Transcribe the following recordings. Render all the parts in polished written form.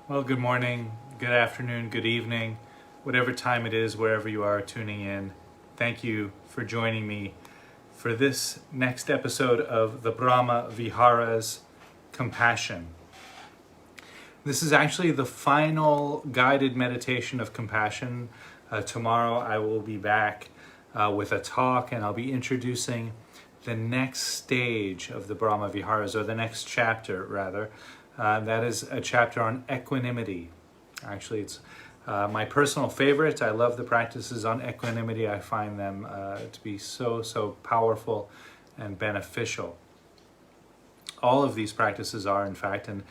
Well, good morning, good afternoon, good evening, whatever time it is, wherever you are tuning in. Thank you for joining me for this next episode of the Brahma Viharas Compassion. This is actually the final guided meditation of compassion. Tomorrow I will be back with a talk, and I'll be introducing the next stage of the Brahma Viharas, or the next chapter rather. That is a chapter on equanimity. Actually, it's my personal favorite. I love the practices on equanimity. I find them to be so powerful and beneficial. All of these practices are, in fact, and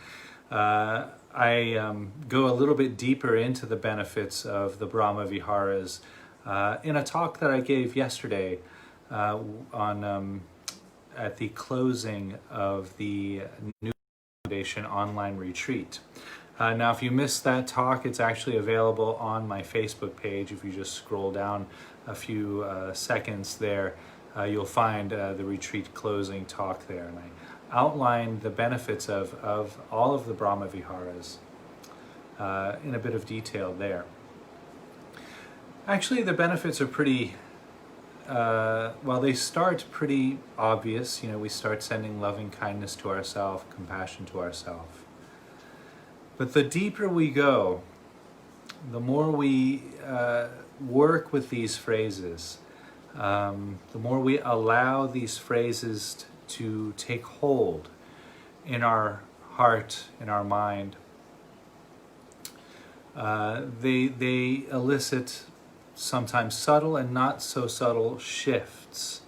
I go a little bit deeper into the benefits of the Brahma Viharas in a talk that I gave yesterday on at the closing of the new Foundation online retreat. Now, if you missed that talk, it's actually available on my Facebook page. If you just scroll down a few seconds there, you'll find the retreat closing talk there. And I outlined the benefits of all of the Brahma Viharas in a bit of detail there. Actually, the benefits are pretty they start pretty obvious. We start sending loving kindness to ourselves, compassion to ourselves. But the deeper we go, the more we work with these phrases, the more we allow these phrases to take hold in our heart, in our mind, they elicit sometimes subtle and not so subtle shifts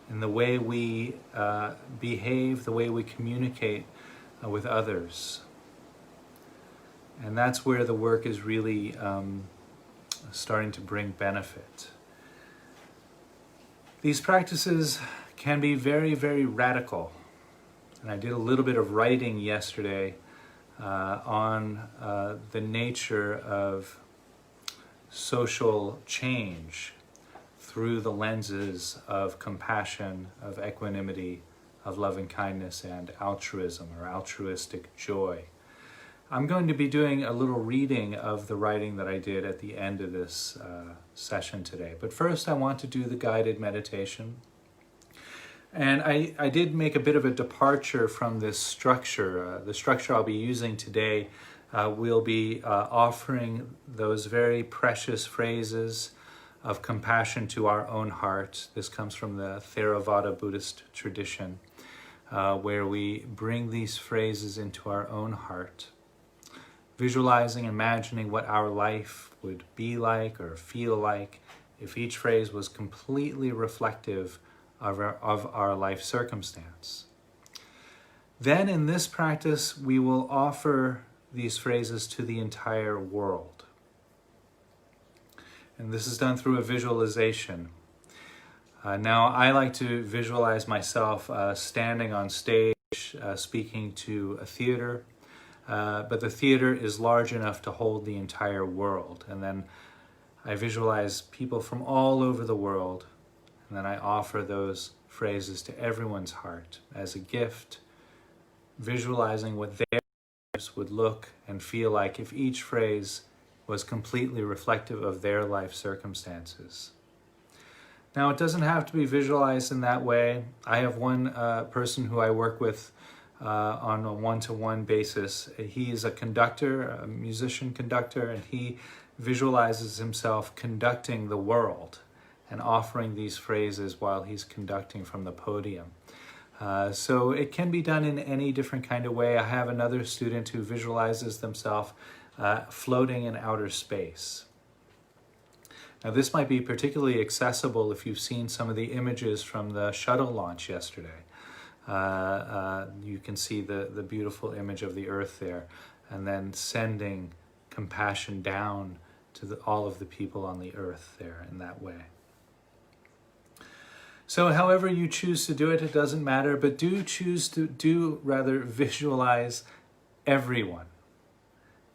in the way we behave, the way we communicate with others. And that's where the work is really starting to bring benefit. These practices can be very radical. And I did a little bit of writing yesterday on the nature of social change through the lenses of compassion, of equanimity, of loving kindness, and altruism, or altruistic joy. I'm going to be doing a little reading of the writing that I did at the end of this session today. But first I want to do the guided meditation. And I did make a bit of a departure from this structure. The structure I'll be using today we'll be offering those very precious phrases of compassion to our own heart. This comes from the Theravada Buddhist tradition, where we bring these phrases into our own heart, visualizing, imagining what our life would be like or feel like if each phrase was completely reflective of our life circumstance. Then in this practice, we will offer these phrases to the entire world. And this is done through a visualization. Now, I like to visualize myself standing on stage, speaking to a theater, but the theater is large enough to hold the entire world. And then I visualize people from all over the world, and then I offer those phrases to everyone's heart as a gift, visualizing what their lives would look and feel like if each phrase was completely reflective of their life circumstances. Now, it doesn't have to be visualized in that way. I have one person who I work with on a one-to-one basis. He is a conductor, a musician conductor, and he visualizes himself conducting the world and offering these phrases while he's conducting from the podium. So it can be done in any different kind of way. I have another student who visualizes themselves floating in outer space. Now, this might be particularly accessible if you've seen some of the images from the shuttle launch yesterday. You can see the beautiful image of the Earth there, and then sending compassion down to all of the people on the Earth there in that way. So however you choose to do it, it doesn't matter, but do rather visualize everyone.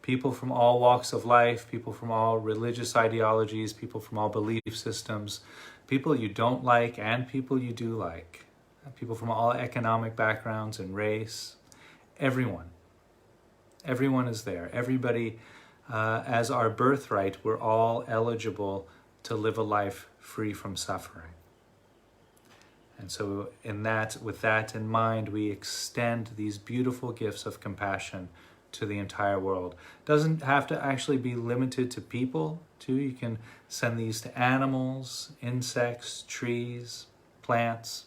People from all walks of life, people from all religious ideologies, people from all belief systems, people you don't like and people you do like, people from all economic backgrounds and race, everyone. Everyone is there. Everybody, as our birthright, we're all eligible to live a life free from suffering. And so with that in mind, we extend these beautiful gifts of compassion to the entire world. Doesn't have to actually be limited to people, too. You can send these to animals, insects, trees, plants,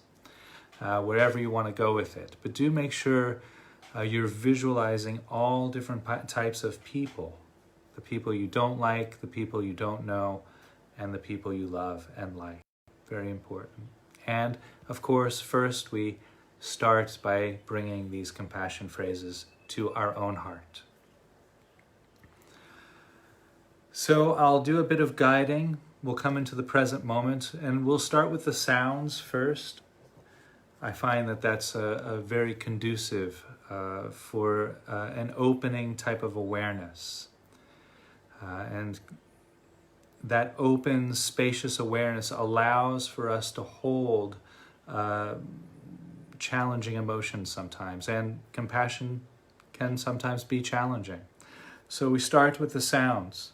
wherever you want to go with it. But do make sure you're visualizing all different types of people. The people you don't like, the people you don't know, and the people you love and like. Very important. And of course, first we start by bringing these compassion phrases to our own heart. So I'll do a bit of guiding. We'll come into the present moment, and we'll start with the sounds first. I find that that's a very conducive for an opening type of awareness. And that open, spacious awareness allows for us to hold challenging emotions sometimes, and compassion can sometimes be challenging. So we start with the sounds,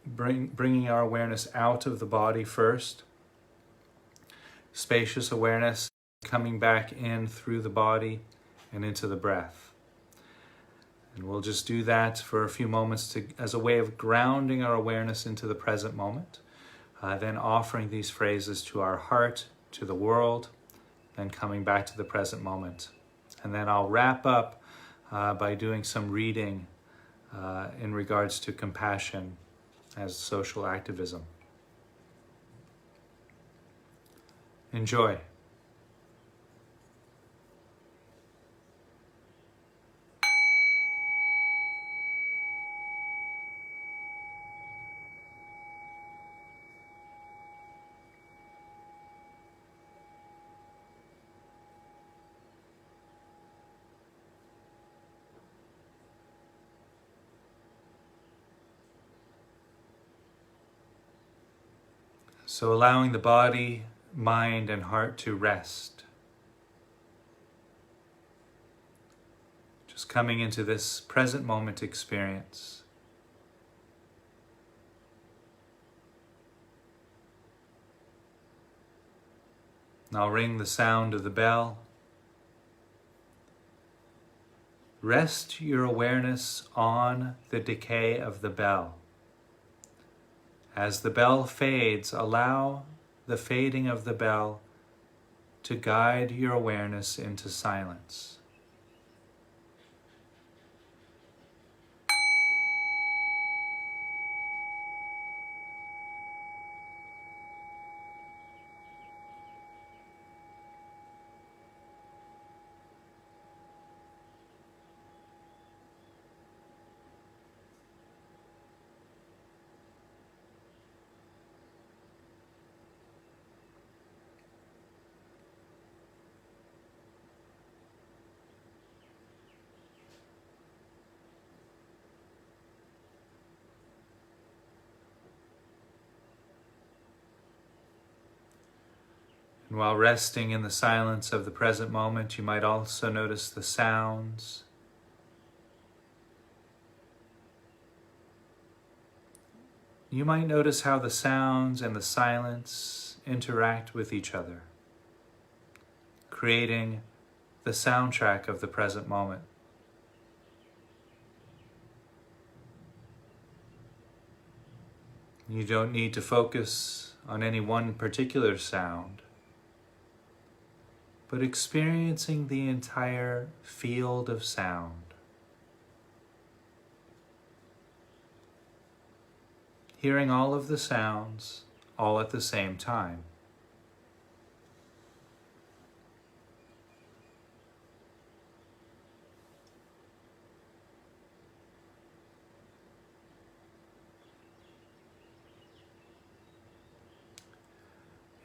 bringing our awareness out of the body first. Spacious awareness coming back in through the body and into the breath. And we'll just do that for a few moments as a way of grounding our awareness into the present moment, then offering these phrases to our heart, to the world, then coming back to the present moment. And then I'll wrap up by doing some reading in regards to compassion as social activism. Enjoy. So allowing the body, mind, and heart to rest. Just coming into this present moment experience. And I'll ring the sound of the bell. Rest your awareness on the decay of the bell. As the bell fades, allow the fading of the bell to guide your awareness into silence. And while resting in the silence of the present moment, you might also notice the sounds. You might notice how the sounds and the silence interact with each other, creating the soundtrack of the present moment. You don't need to focus on any one particular sound, but experiencing the entire field of sound. Hearing all of the sounds all at the same time.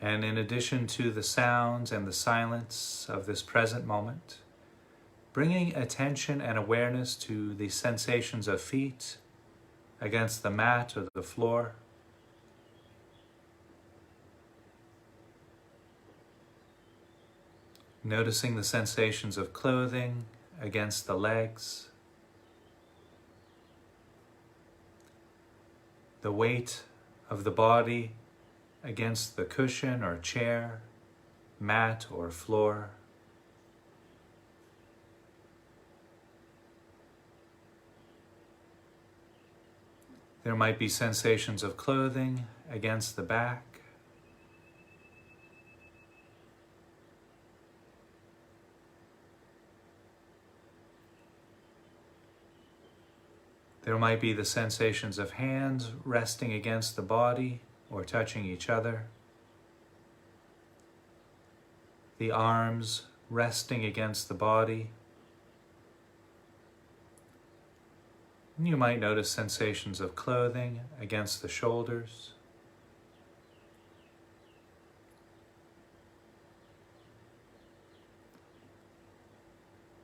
And in addition to the sounds and the silence of this present moment, bringing attention and awareness to the sensations of feet against the mat or the floor. Noticing the sensations of clothing against the legs the weight of the body against the cushion or chair, mat or floor. There might be sensations of clothing against the back. There might be the sensations of hands resting against the body or touching each other. The arms resting against the body. And you might notice sensations of clothing against the shoulders.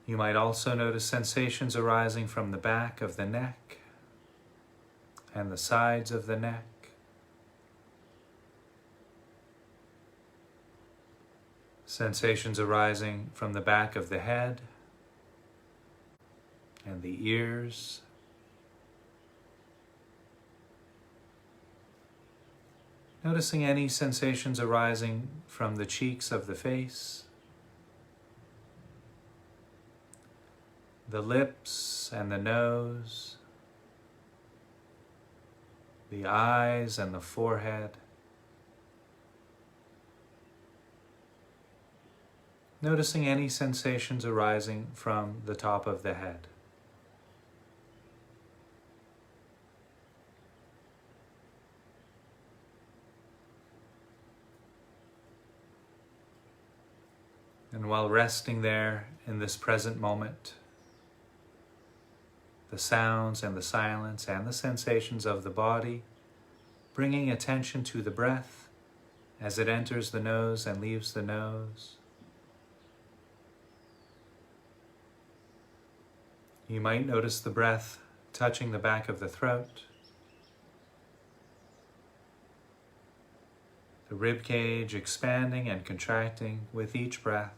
You might also notice sensations arising from the back of the neck and the sides of the neck. Sensations arising from the back of the head and the ears. Noticing any sensations arising from the cheeks of the face, the lips and the nose, the eyes and the forehead. Noticing any sensations arising from the top of the head. And while resting there in this present moment, the sounds and the silence and the sensations of the body, bringing attention to the breath as it enters the nose and leaves the nose. You might notice the breath touching the back of the throat, the rib cage expanding and contracting with each breath.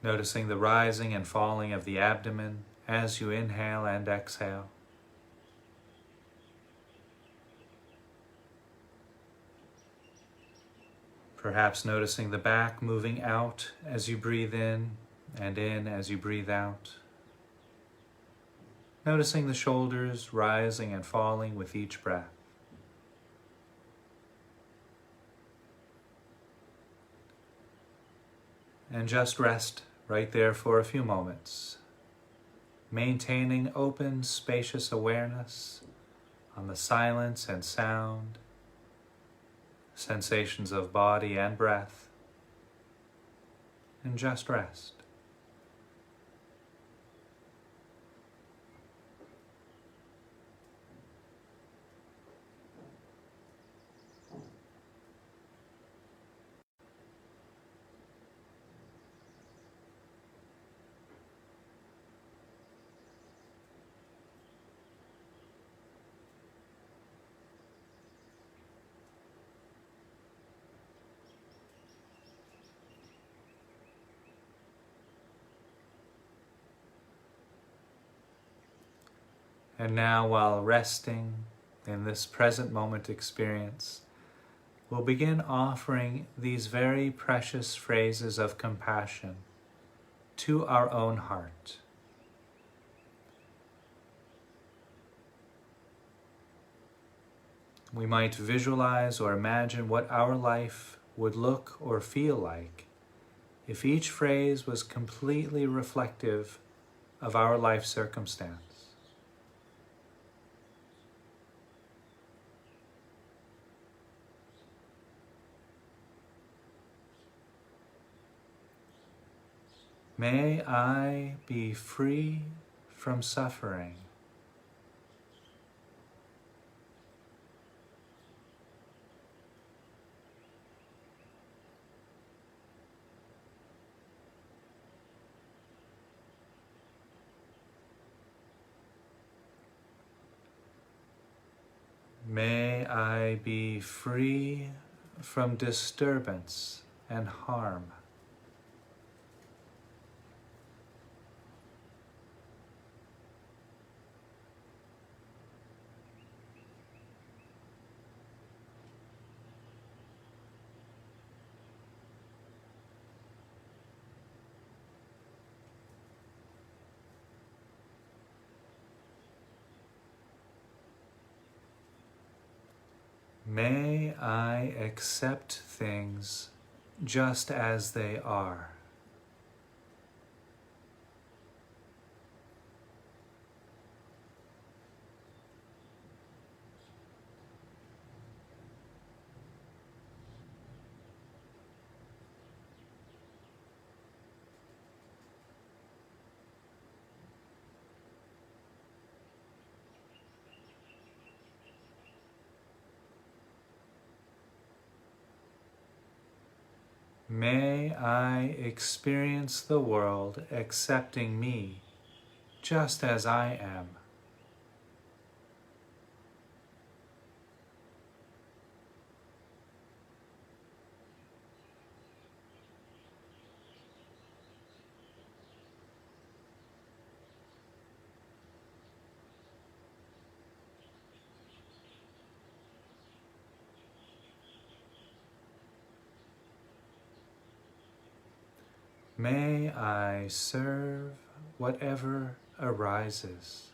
Noticing the rising and falling of the abdomen as you inhale and exhale. Perhaps noticing the back moving out as you breathe in as you breathe out. Noticing the shoulders rising and falling with each breath. And just rest right there for a few moments, maintaining open, spacious awareness on the silence and sound, sensations of body and breath, and just rest. And now, while resting in this present moment experience, we'll begin offering these very precious phrases of compassion to our own heart. We might visualize or imagine what our life would look or feel like if each phrase was completely reflective of our life circumstance. May I be free from suffering. May I be free from disturbance and harm. May I accept things just as they are. May I experience the world accepting me just as I am. May I serve whatever arises.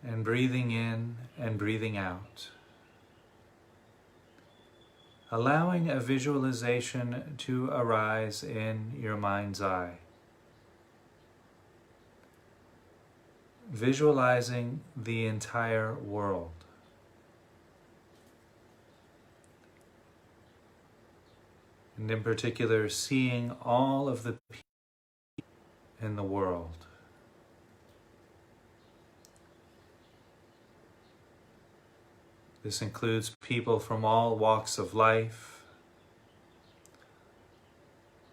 And breathing in and breathing out. Allowing a visualization to arise in your mind's eye. Visualizing the entire world. And in particular, seeing all of the people in the world. This includes people from all walks of life,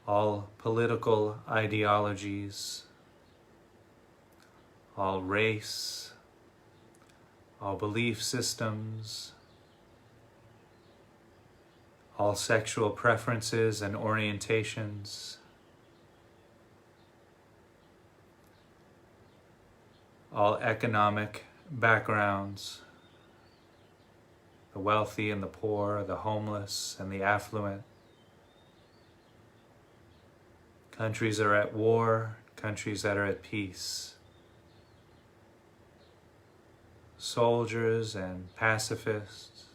all political ideologies, all race, all belief systems, all sexual preferences and orientations, all economic backgrounds, the wealthy and the poor, the homeless and the affluent. Countries that are at war, countries that are at peace. Soldiers and pacifists.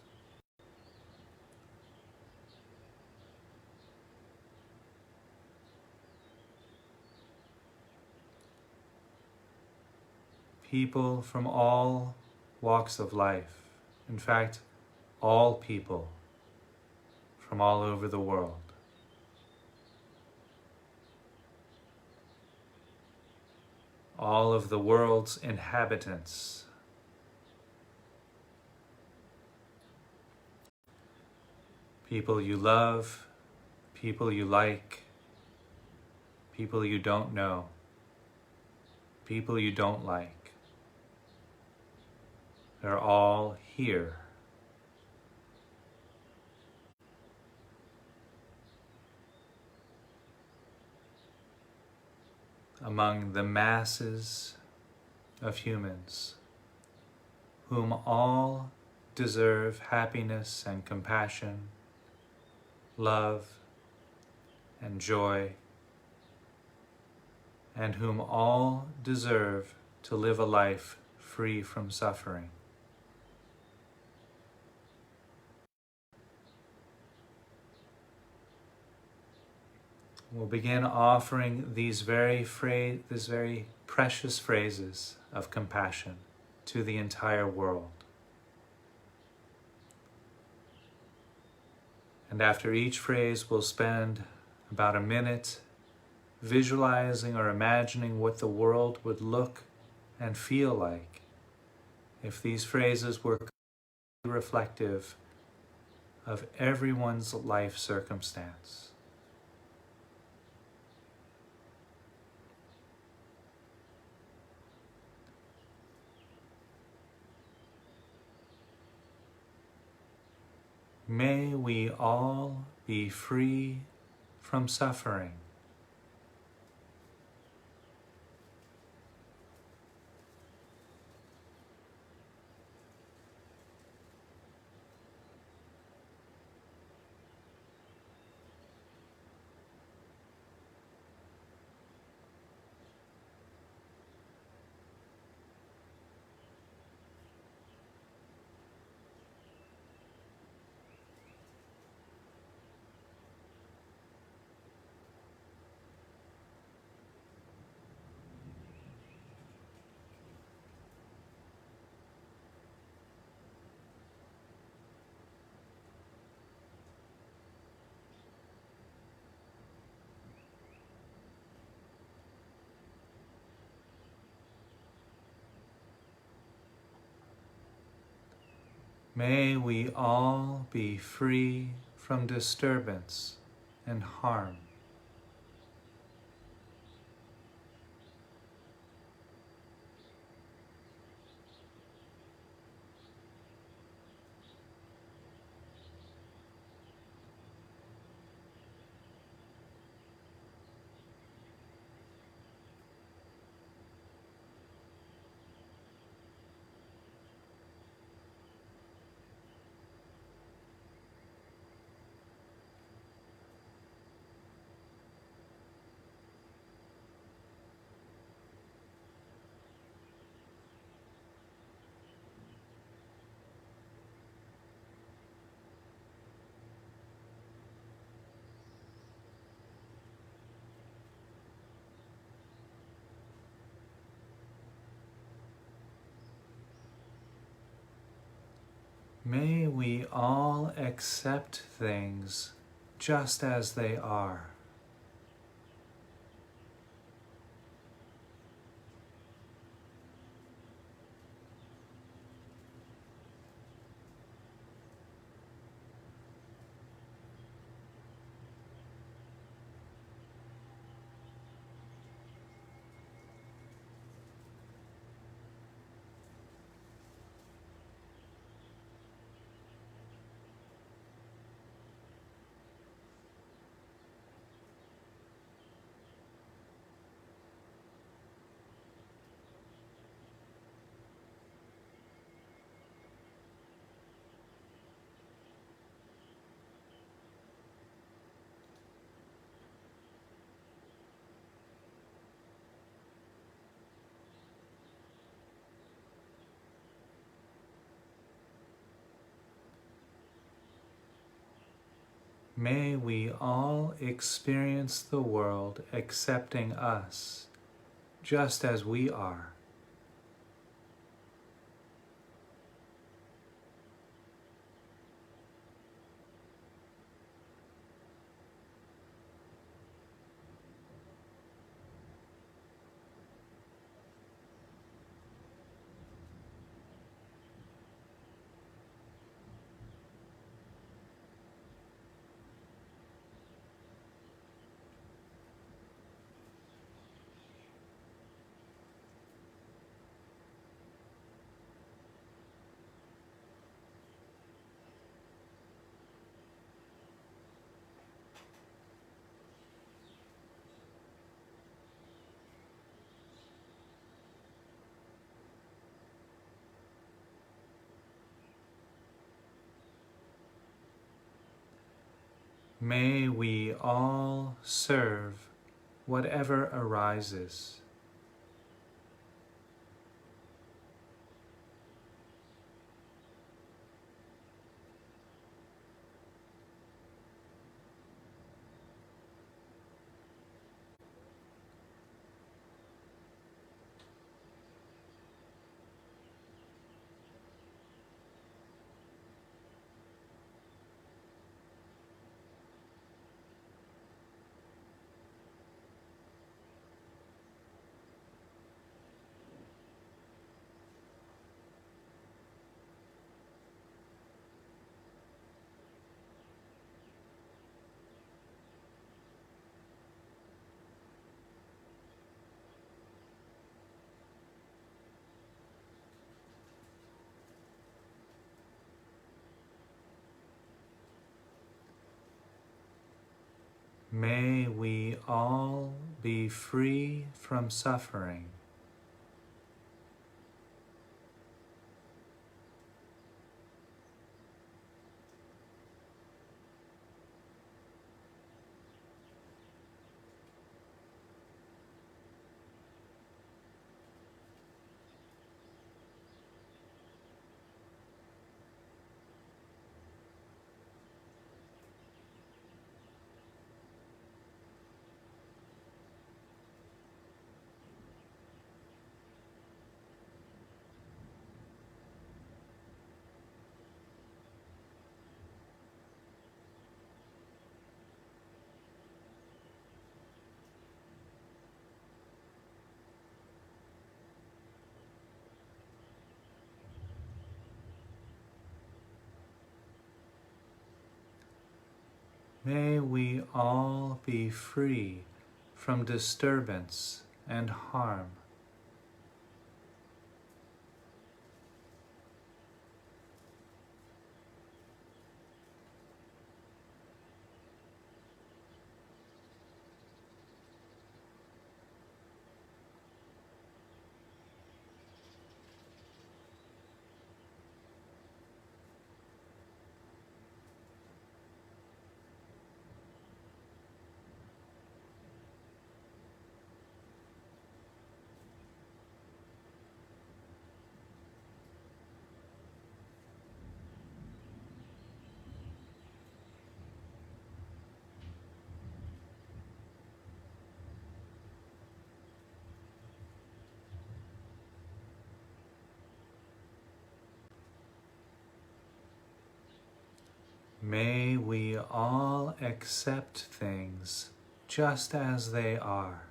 People from all walks of life. In fact, all people from all over the world. All of the world's inhabitants. People you love, people you like, people you don't know, people you don't like. They're all here. Among the masses of humans, whom all deserve happiness and compassion, love and joy, and whom all deserve to live a life free from suffering. We'll begin offering these very precious phrases of compassion to the entire world. And after each phrase, we'll spend about a minute visualizing or imagining what the world would look and feel like if these phrases were reflective of everyone's life circumstance. May we all be free from suffering. May we all be free from disturbance and harm. May we all accept things just as they are. May we all experience the world accepting us just as we are. May we all serve whatever arises. May we all be free from suffering. May we all be free from disturbance and harm. May we all accept things just as they are.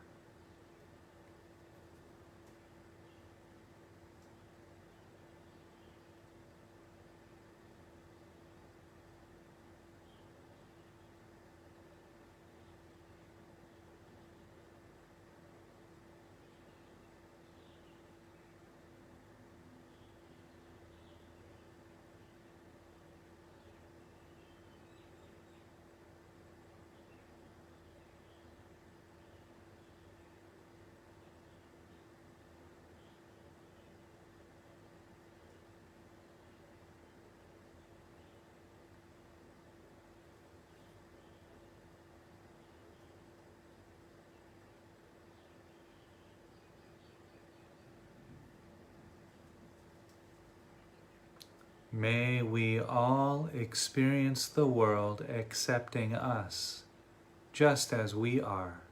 May we all experience the world accepting us just as we are.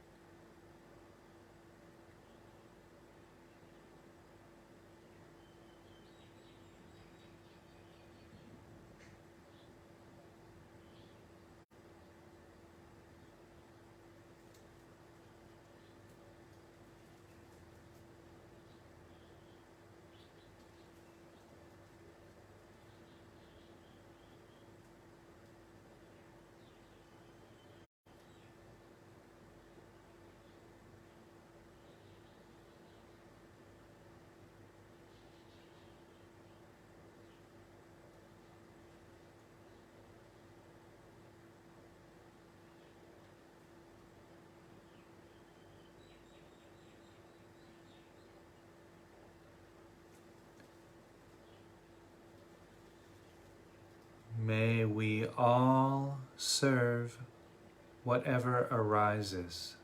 May we all serve whatever arises.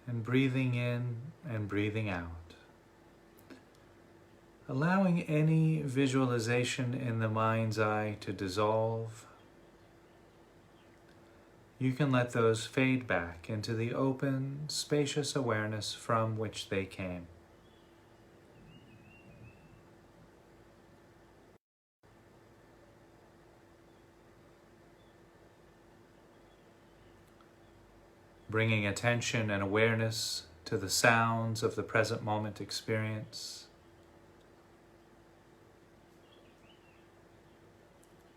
And breathing in and breathing out. Allowing any visualization in the mind's eye to dissolve. You can let those fade back into the open, spacious awareness from which they came. Bringing attention and awareness to the sounds of the present moment experience.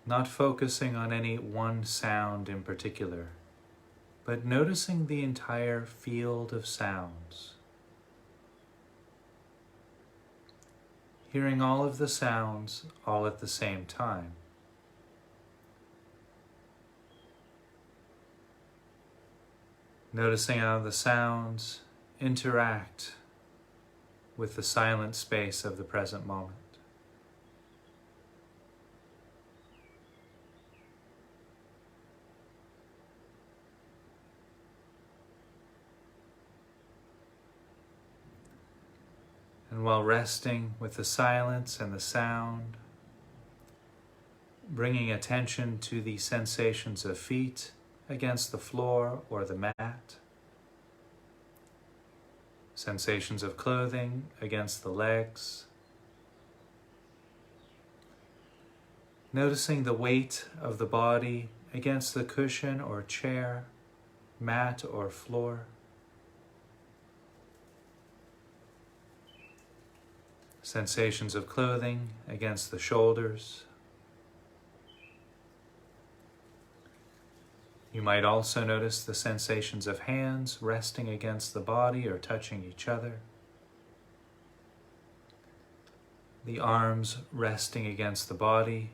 Not focusing on any one sound in particular, but noticing the entire field of sounds. hearing all of the sounds all at the same time. Noticing how the sounds interact with the silent space of the present moment. And while resting with the silence and the sound, bringing attention to the sensations of feet against the floor or the mat, sensations of clothing against the legs, noticing the weight of the body against the cushion or chair, mat or floor, sensations of clothing against the shoulders. You might also notice the sensations of hands resting against the body or touching each other. The arms resting against the body.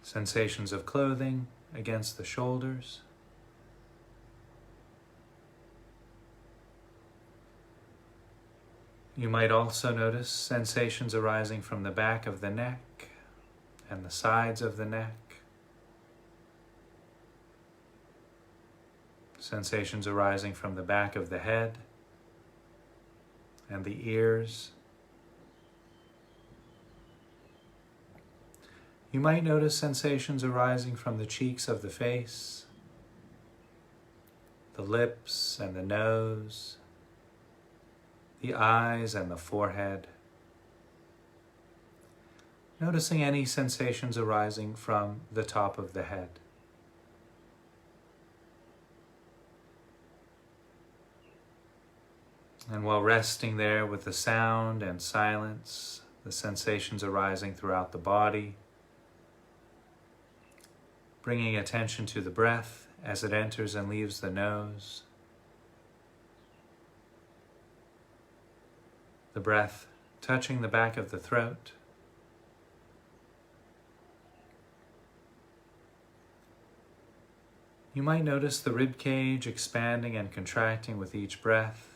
Sensations of clothing against the shoulders. You might also notice sensations arising from the back of the neck and the sides of the neck. Sensations arising from the back of the head and the ears. You might notice sensations arising from the cheeks of the face, the lips and the nose, the eyes and the forehead. Noticing any sensations arising from the top of the head. And while resting there with the sound and silence, the sensations arising throughout the body, bringing attention to the breath as it enters and leaves the nose, the breath touching the back of the throat, you might notice the rib cage expanding and contracting with each breath,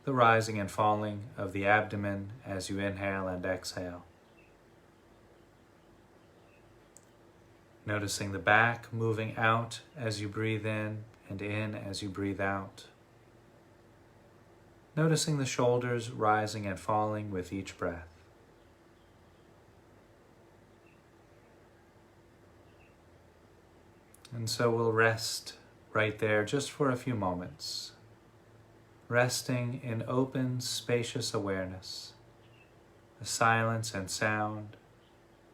the rising and falling of the abdomen as you inhale and exhale. Noticing the back moving out as you breathe in and in as you breathe out. Noticing the shoulders rising and falling with each breath. And so we'll rest right there just for a few moments, resting in open, spacious awareness, the silence and sound,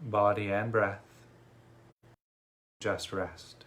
body and breath. Just rest.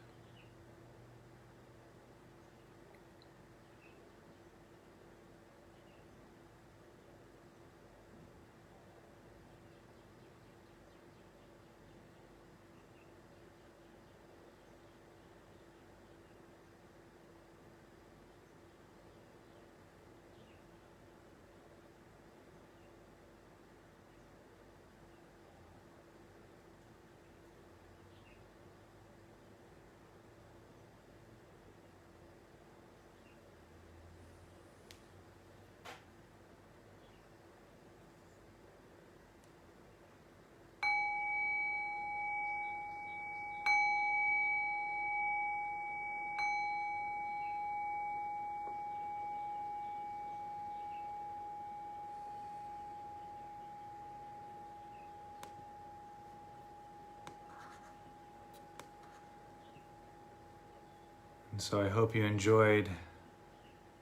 And so I hope you enjoyed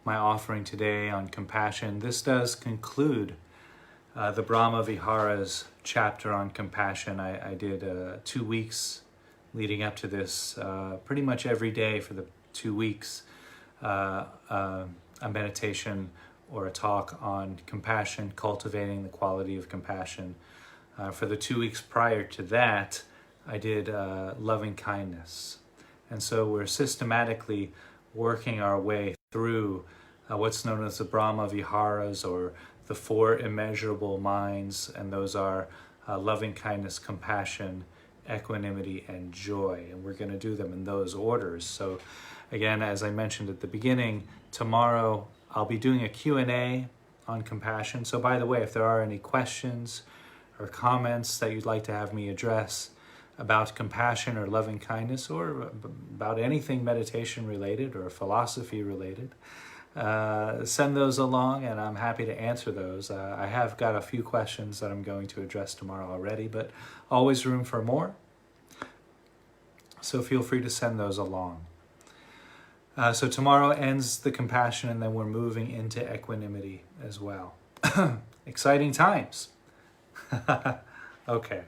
my offering today on compassion. This does conclude the Brahma Viharas chapter on compassion. I did 2 weeks leading up to this, pretty much every day for the 2 weeks, a meditation or a talk on compassion, cultivating the quality of compassion. For the 2 weeks prior to that, I did loving kindness. And so we're systematically working our way through what's known as the Brahma Viharas, or the four immeasurable minds, and those are loving kindness, compassion, equanimity, and joy. And we're going to do them in those orders. So again, as I mentioned at the beginning, tomorrow I'll be doing a Q&A on compassion. So by the way, if there are any questions or comments that you'd like to have me address about compassion or loving kindness, or about anything meditation related or philosophy related, send those along and I'm happy to answer those. I have got a few questions that I'm going to address tomorrow already, but always room for more. So feel free to send those along. So tomorrow ends the compassion, and then we're moving into equanimity as well. Exciting times. Okay.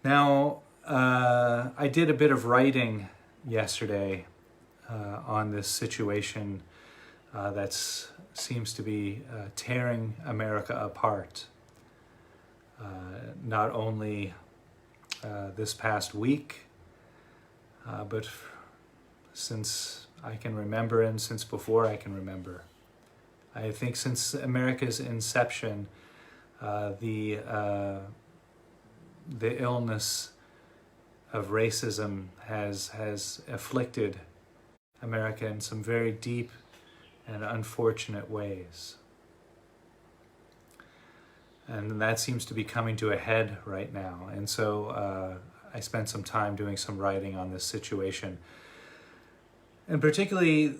Now, I did a bit of writing yesterday on this situation that seems to be tearing America apart. Not only this past week, but since I can remember, and since before I can remember. I think since America's inception, the illness of racism has afflicted America in some very deep and unfortunate ways. And that seems to be coming to a head right now. And so I spent some time doing some writing on this situation. And particularly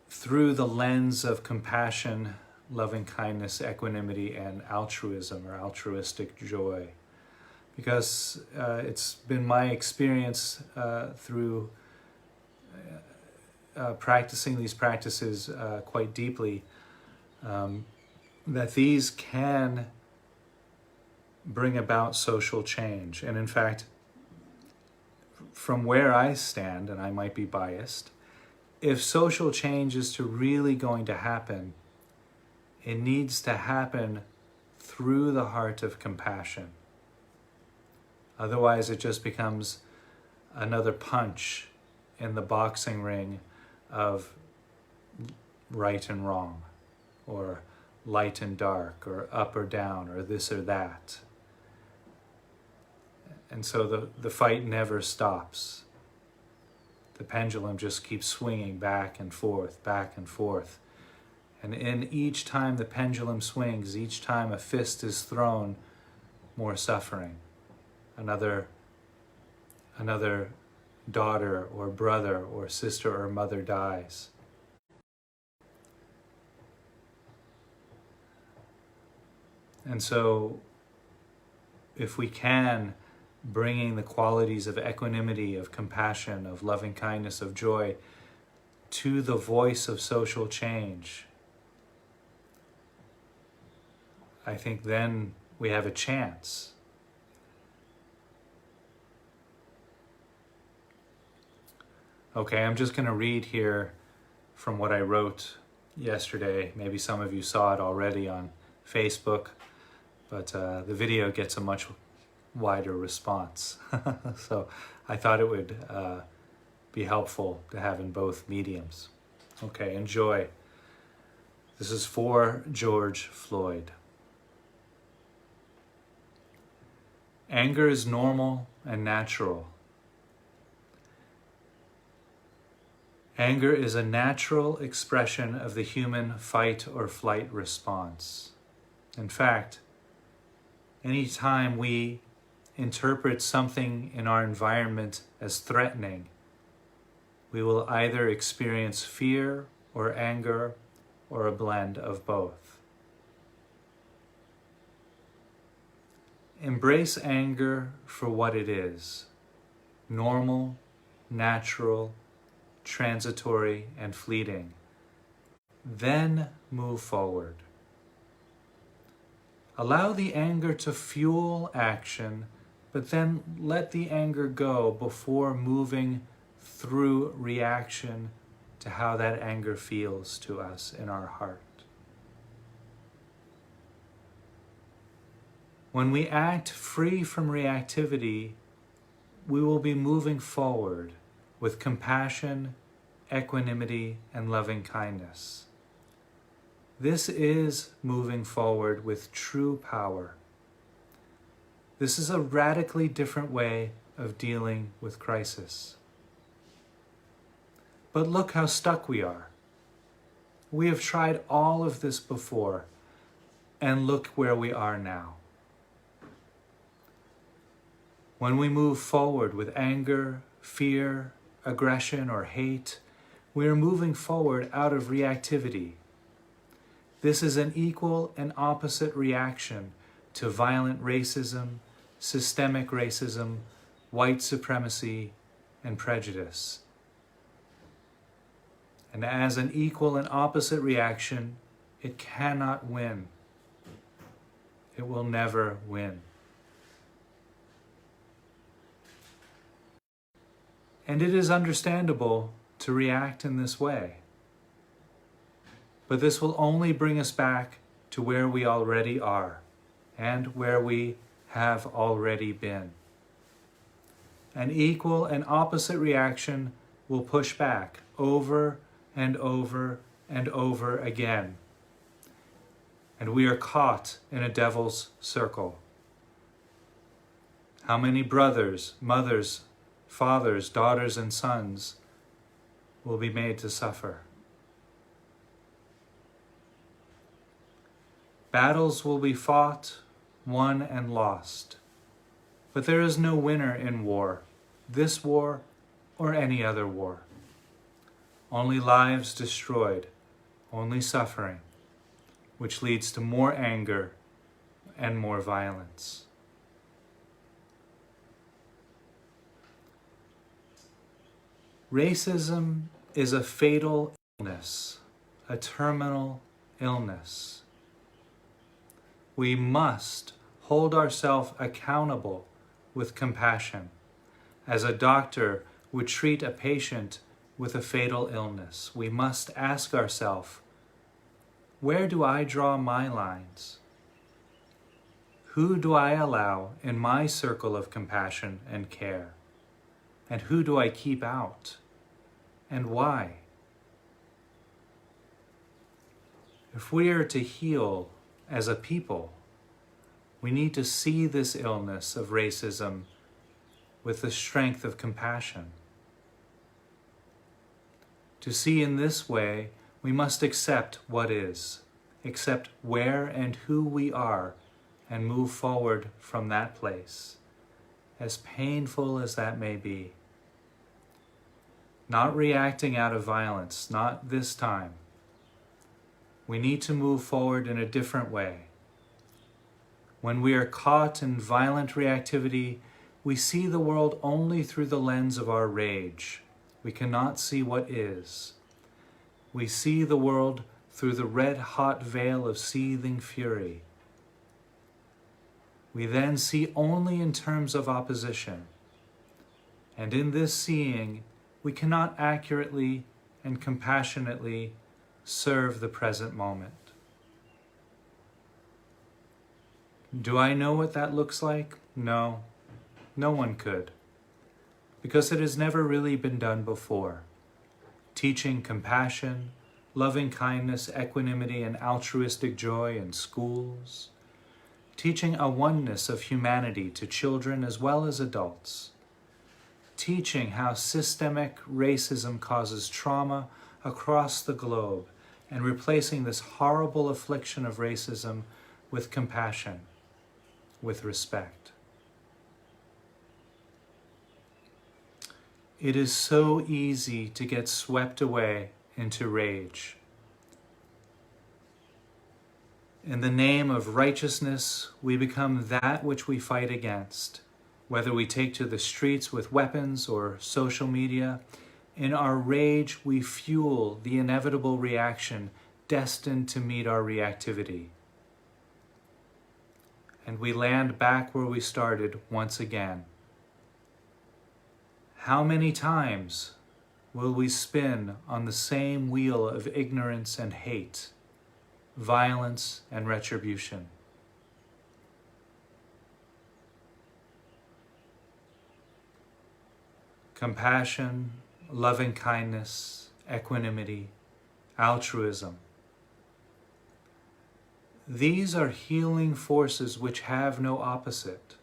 through the lens of compassion, loving kindness, equanimity, and altruism, or altruistic joy. Because it's been my experience through practicing these practices quite deeply, that these can bring about social change. And in fact, from where I stand, and I might be biased, if social change is to really going to happen, it needs to happen through the heart of compassion. Otherwise, it just becomes another punch in the boxing ring of right and wrong, or light and dark, or up or down, or this or that. And so the fight never stops. The pendulum just keeps swinging back and forth, back and forth. And in each time the pendulum swings, each time a fist is thrown, more suffering. Another daughter or brother or sister or mother dies. And so if we can, bringing the qualities of equanimity, of compassion, of loving kindness, of joy to the voice of social change, I think then we have a chance. Okay, I'm just going to read here from what I wrote yesterday. Maybe some of you saw it already on Facebook, but the video gets a much wider response. So I thought it would be helpful to have in both mediums. Okay, enjoy. This is for George Floyd. Anger is normal and natural. Anger is a natural expression of the human fight or flight response. In fact, any time we interpret something in our environment as threatening, we will either experience fear or anger or a blend of both. Embrace anger for what it is: normal, natural, transitory, and fleeting. Then move forward. Allow the anger to fuel action, but then let the anger go before moving through reaction to how that anger feels to us in our heart. When we act free from reactivity, we will be moving forward with compassion equanimity, and loving kindness. This is moving forward with true power. This is a radically different way of dealing with crisis. But look how stuck we are. We have tried all of this before, and look where we are now. When we move forward with anger, fear, aggression, or hate, we are moving forward out of reactivity. This is an equal and opposite reaction to violent racism, systemic racism, white supremacy, and prejudice. And as an equal and opposite reaction, it cannot win. It will never win. And it is understandable to react in this way. But this will only bring us back to where we already are and where we have already been. An equal and opposite reaction will push back over and over and over again. And we are caught in a devil's circle. How many brothers, mothers, fathers, daughters, and sons will be made to suffer? Battles will be fought, won, and lost. But there is no winner in war, this war or any other war. Only lives destroyed, only suffering, which leads to more anger and more violence. Racism is a fatal illness, a terminal illness. We must hold ourselves accountable with compassion, as a doctor would treat a patient with a fatal illness. We must ask ourselves, where do I draw my lines? Who do I allow in my circle of compassion and care? And who do I keep out? And why? If we are to heal as a people, we need to see this illness of racism with the strength of compassion. To see in this way, we must accept what is, accept where and who we are, and move forward from that place, as painful as that may be. Not reacting out of violence, not this time. We need to move forward in a different way. When we are caught in violent reactivity, we see the world only through the lens of our rage. We cannot see what is. We see the world through the red-hot veil of seething fury. We then see only in terms of opposition. And in this seeing, we cannot accurately and compassionately serve the present moment. Do I know what that looks like? No, no one could, because it has never really been done before. Teaching compassion, loving kindness, equanimity, and altruistic joy in schools. Teaching a oneness of humanity to children as well as adults. Teaching how systemic racism causes trauma across the globe, and replacing this horrible affliction of racism with compassion, with respect. It is so easy to get swept away into rage. In the name of righteousness, we become that which we fight against, whether we take to the streets with weapons or social media. In our rage, we fuel the inevitable reaction destined to meet our reactivity. And we land back where we started once again. How many times will we spin on the same wheel of ignorance and hate, violence and retribution? Compassion, loving kindness, equanimity, altruism. These are healing forces which have no opposite.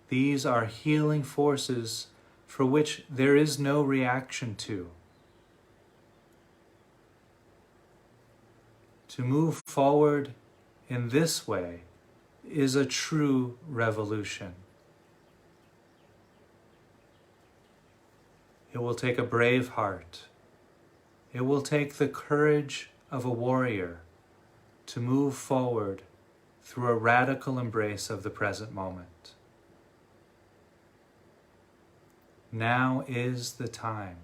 These are healing forces for which there is no reaction to. To move forward in this way is a true revolution. It will take a brave heart. It will take the courage of a warrior to move forward through a radical embrace of the present moment. Now is the time.